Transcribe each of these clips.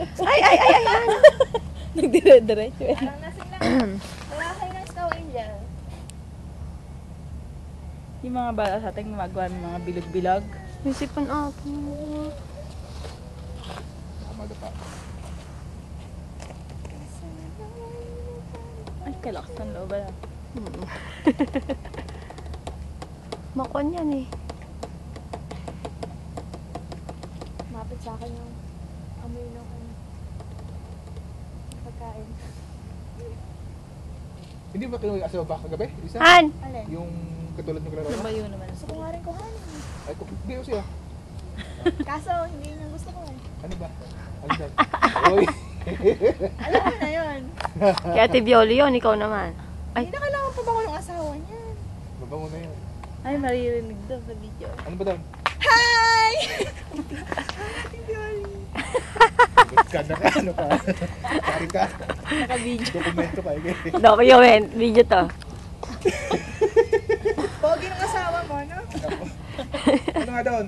Ay, Han. Nagdire-diretso eh. Parang nasing lang. Wala kayo ng snow angel. Yung mga bata sa ating gumagawa ng mga bilog-bilog. May sipon ako. Madapa. Ay, kalakas ng loob ba? Makon yan eh. Mapit sa akin yung amoy ng pagkain. Hindi ba kinuha sa baba kagabi? Isa? Han! Alin? Yung katulad ng kalaro? Lumayo naman. Gusto ko nga rin kuhanin. Ay, hindi ko siya. Kaso, hindi niya gusto ko eh. Ano ba? Ano ba? Uy! Alam mo na yun. Kaya Ate Bioli yun, ikaw naman. Ay. Hindi na kailangan pa ba ko yung asawa niya? Mabango na yun. Ay, maririnig daw sa video. Ano ba doon? Hi! Ka na ka, ano ka? Sorry ka. Naka-video. Dokumento ka. Document, video to. Pogi ng asawa mo, no? Ano nga doon?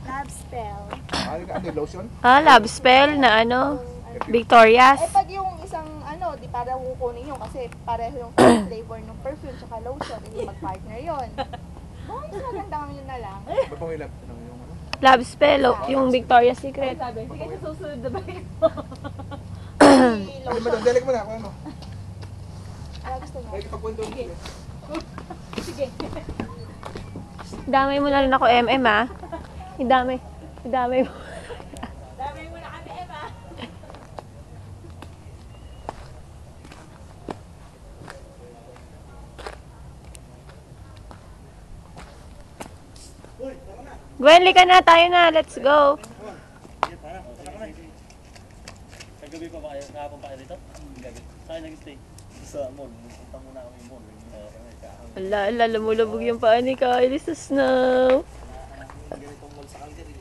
Love spell. Ano, lotion? Love spell na ano, Victoria's. Eh pag yung isang ano, di para kukunin yun kasi pareho yung flavor ng perfume tsaka lotion, hindi mag-partner yun. Bakit mas maganda kami yun na lang? Mabango yung ano yung ano? Love spell, yung Victoria's Secret. Sabi, sige sa susunod na ba Si Ano ba lotion. doon? Dalik mo na ako ano? Ano gusto mo? Ay, kapagkwento mo. Sige. Damay mo na rin ako, ah. Idamay. Idamay mo. Dami mo na kami, Emma. Gwen, lika na. Tayo na. Let's go. Kagabi pa ba kayo? Kahapon pa kayo dito? Gabi. Saan nag-stay? Sa mall. Punta muna ako yung mall. Ala, lumulubog yung paa ni Kylie sa snow. Ganitong mall sa Calgary.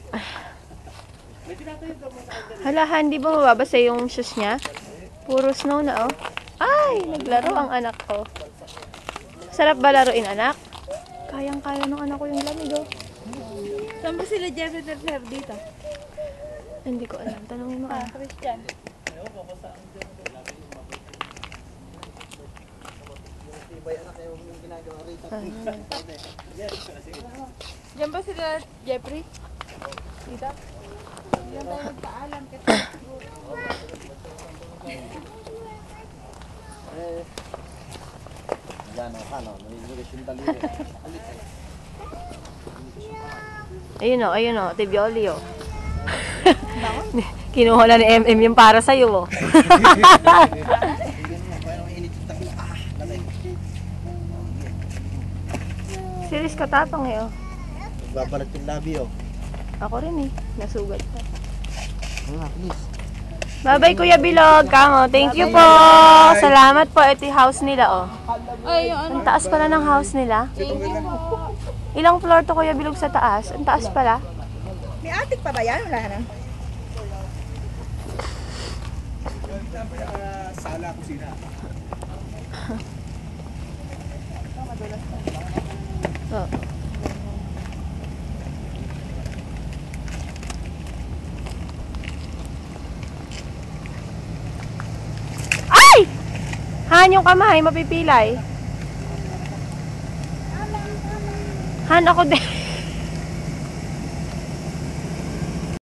May tinatayog ka mo sa Calgary. Hala, hindi ba mababasa yung shoes niya? Puro snow na, oh. Ay, naglaro ang anak ko. Sarap ba laruin, anak? Kayang-kaya ng anak ko yung lamig, oh. Saan ba sila Jeffrey Tercer dito? Hindi ko alam. Tanungin mo, ah. Christian. Diyan ba sila Jeffrey? Dito? Diyan tayo magpaalam kasi Yan o, ano, naliligas yung daliri. Ayun o, Ate Bioli, oh. Kinuha na ni MM yung para sa'yo, oh. Serious ka tapang, eh, oh. Babalat yung labi o. Ako rin, eh. Nasugat pa. Ano nga, please. Bye-bye, Kuya Bilog. Kamo, thank you po. Salamat po. Ito yung house nila, oh. ay, yung ano? Ang taas pala ng house nila. Ilang floor to, Kuya Bilog, sa taas? Ang taas pala. May attic pa ba yan? Wala na. Sala, kusina. Oh. Ay! Han, yung kamay, mapipilay. Han, ako din.